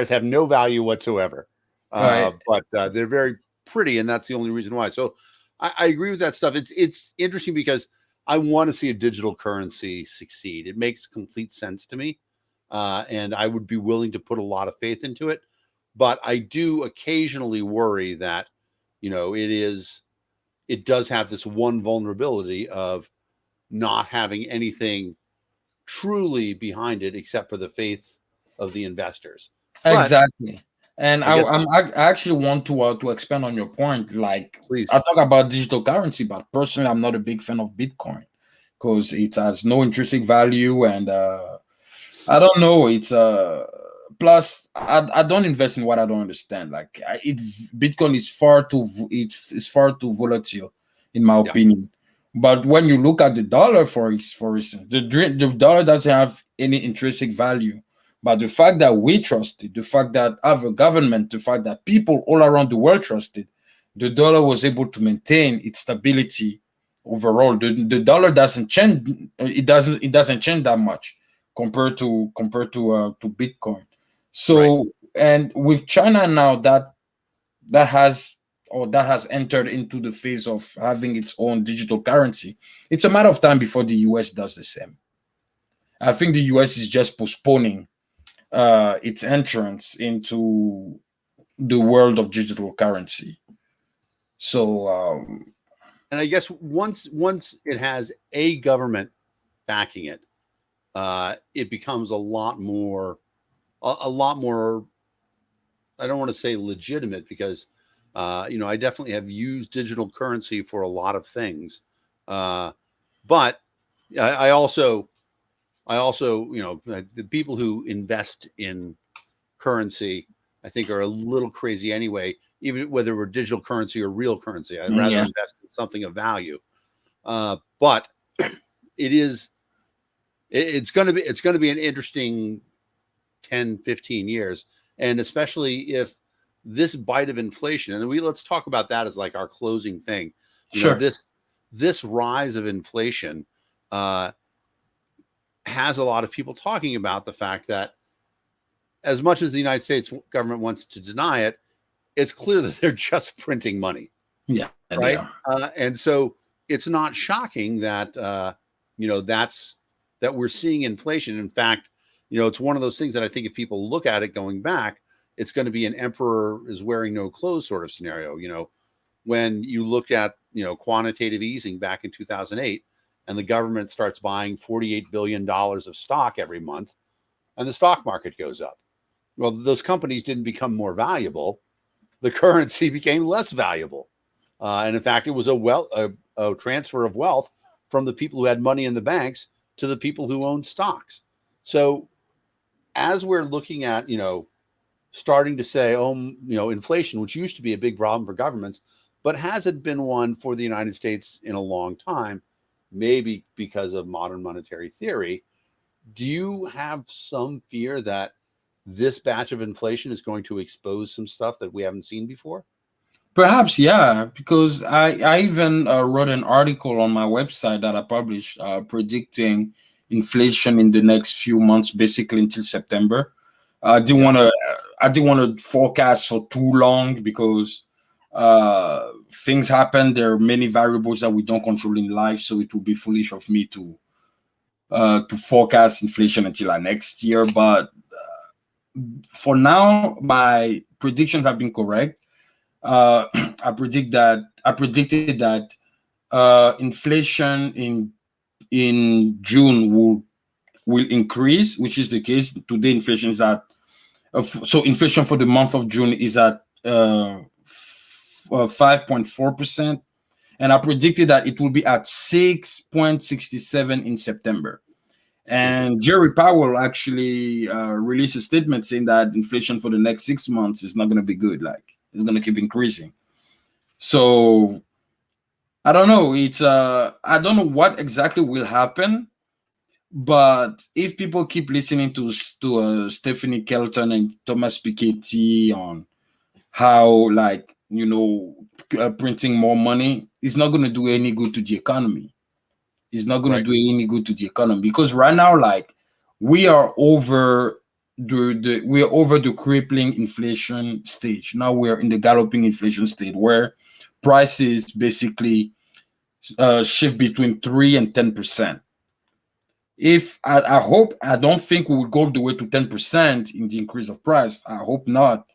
have no value whatsoever, all right, but they're very pretty, and that's the only reason why. So I agree with that stuff. It's interesting because I want to see a digital currency succeed. It makes complete sense to me, and I would be willing to put a lot of faith into it. But I do occasionally worry that it does have this one vulnerability of not having anything truly behind it except for the faith of the investors. But exactly. And I guess, I actually want to expand on your point. Like, please, I talk about digital currency, but personally, I'm not a big fan of Bitcoin, because it has no intrinsic value, and I don't know. It's plus I don't invest in what I don't understand. Like, Bitcoin is it's far too volatile, in my yeah, opinion. But when you look at the dollar, for instance, the dollar doesn't have any intrinsic value. But the fact that we trust it, the fact that our government, the fact that people all around the world trust it, the dollar was able to maintain its stability overall. The dollar doesn't change. It doesn't change that much compared to Bitcoin. right. So, and with China now, that has that has entered into the phase of having its own digital currency. It's a matter of time before the US does the same. I think the US is just postponing its entrance into the world of digital currency. So And I guess once it has a government backing it, it becomes a lot more. I don't want to say legitimate because I definitely have used digital currency for a lot of things, But I also, the people who invest in currency, I think, are a little crazy anyway, even whether we're digital currency or real currency. I'd rather invest in something of value. But it's going to be an interesting 10, 15 years. And especially if this bite of inflation, and let's talk about that as like our closing thing. This rise of inflation has a lot of people talking about the fact that as much as the United States government wants to deny it, it's clear that they're just printing money. Yeah. Right. And so it's not shocking that, that we're seeing inflation. In fact, it's one of those things that I think if people look at it going back, it's going to be an emperor is wearing no clothes sort of scenario. When you look at, quantitative easing back in 2008 and the government starts buying $48 billion of stock every month and the stock market goes up. Well, those companies didn't become more valuable. The currency became less valuable. And in fact, it was a transfer of wealth from the people who had money in the banks to the people who owned stocks. So as we're looking at, starting to say, inflation, which used to be a big problem for governments, but hasn't been one for the United States in a long time, maybe because of modern monetary theory. Do you have some fear that this batch of inflation is going to expose some stuff that we haven't seen before? Perhaps, yeah, because I even wrote an article on my website that I published predicting inflation in the next few months, basically until September. I didn't want to forecast for too long because things happen. There are many variables that we don't control in life, so it would be foolish of me to forecast inflation until next year. But for now, my predictions have been correct. I predicted that inflation in June will increase, which is the case. Today, inflation is at so inflation for the month of June is at 5.4%, and I predicted that it will be at 6.67 in September. And Jerry Powell actually released a statement saying that inflation for the next 6 months is not going to be good. Like, it's going to keep increasing. So I don't know. I don't know what exactly will happen, but if people keep listening to Stephanie Kelton and Thomas Piketty on how, printing more money is not going to do any good to the economy. It's not going to do any good to the economy because right now, we are over the crippling inflation stage. Now we're in the galloping inflation stage where prices basically shift between 3 and 10%. If I don't think we will go the way to 10% in the increase of price. I hope not.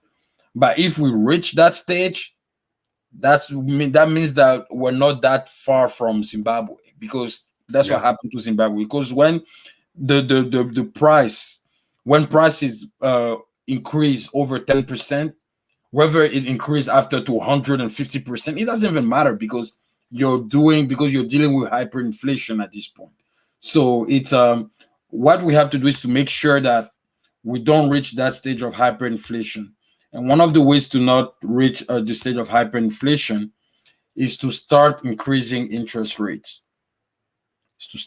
But if we reach that stage, that means that we're not that far from Zimbabwe, because that's what happened to Zimbabwe. Because when the prices increase over 10%, whether it increase after to 150%, it doesn't even matter because you're dealing with hyperinflation at this point. So it's what we have to do is to make sure that we don't reach that stage of hyperinflation. And one of the ways to not reach the stage of hyperinflation is to start increasing interest rates. So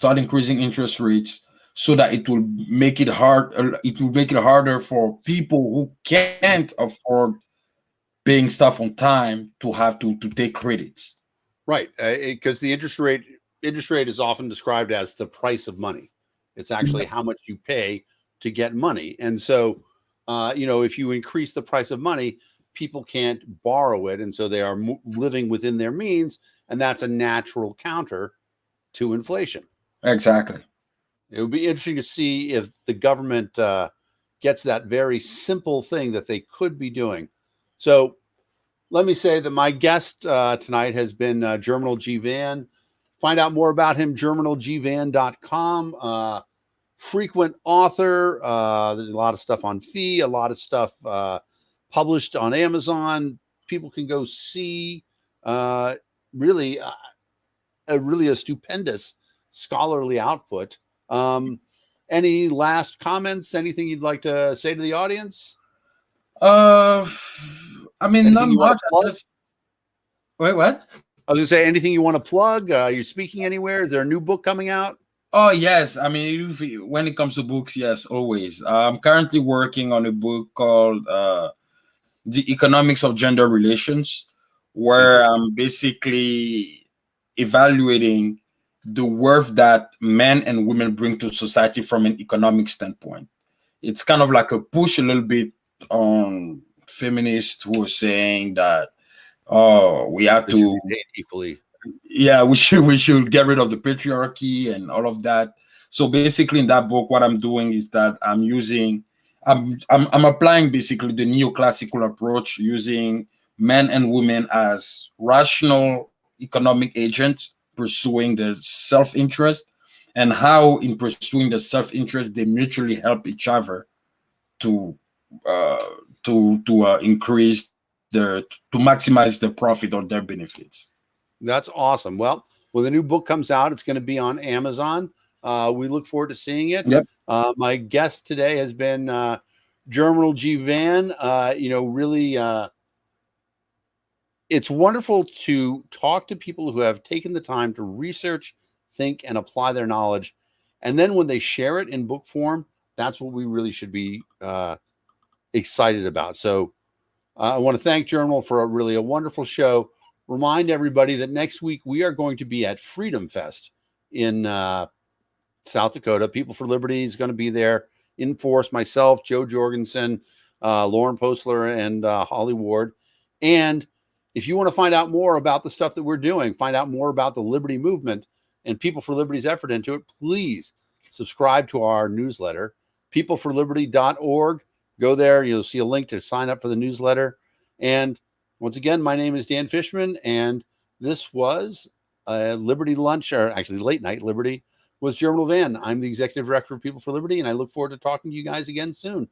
that it will make it hard. It will make it harder for people who can't afford paying stuff on time to have to take credits. Right, because the interest rate is often described as the price of money. It's actually how much you pay to get money. And so, if you increase the price of money, people can't borrow it. And so they are living within their means. And that's a natural counter to inflation. Exactly. It would be interesting to see if the government gets that very simple thing that they could be doing. So let me say that my guest tonight has been Germinal G. Van. Find out more about him, germinalgvan.com. Frequent author. There's a lot of stuff on Fee, a lot of stuff published on Amazon. People can go see. Really, really a stupendous scholarly output. Any last comments? Anything you'd like to say to the audience? Uh, I mean, not Anything you want much. to plug? Wait, what? I was gonna say, anything you want to plug? You're speaking anywhere? Is there a new book coming out? Oh yes, I mean, when it comes to books, yes, always. I'm currently working on a book called "The Economics of Gender Relations," where I'm basically evaluating the worth that men and women bring to society from an economic standpoint. It's kind of like a push a little bit on feminists who are saying that, oh, we have They should to, be paid equally. yeah, we should get rid of the patriarchy and all of that. So basically in that book what I'm doing is that I'm applying basically the neoclassical approach, using men and women as rational economic agents pursuing the self-interest, and how in pursuing the self-interest they mutually help each other to uh, to increase to maximize the profit or their benefits. That's awesome. Well, when the new book comes out, it's going to be on Amazon. We look forward to seeing it. Yep. My guest today has been Germinal G. Van. Really, it's wonderful to talk to people who have taken the time to research, think, and apply their knowledge. And then when they share it in book form, that's what we really should be excited about. So I want to thank Germinal for a wonderful show. Remind everybody that next week we are going to be at Freedom Fest in South Dakota. People for Liberty is going to be there in force. Myself, Joe Jorgensen, Lauren Postler, and Holly Ward. And if you want to find out more about the stuff that we're doing, find out more about the Liberty movement and People for Liberty's effort into it, please subscribe to our newsletter, peopleforliberty.org. Go there. You'll see a link to sign up for the newsletter. And once again, my name is Dan Fishman, and this was Liberty Lunch, or actually Late Night Liberty with Germinal Van. I'm the Executive Director of People for Liberty, and I look forward to talking to you guys again soon.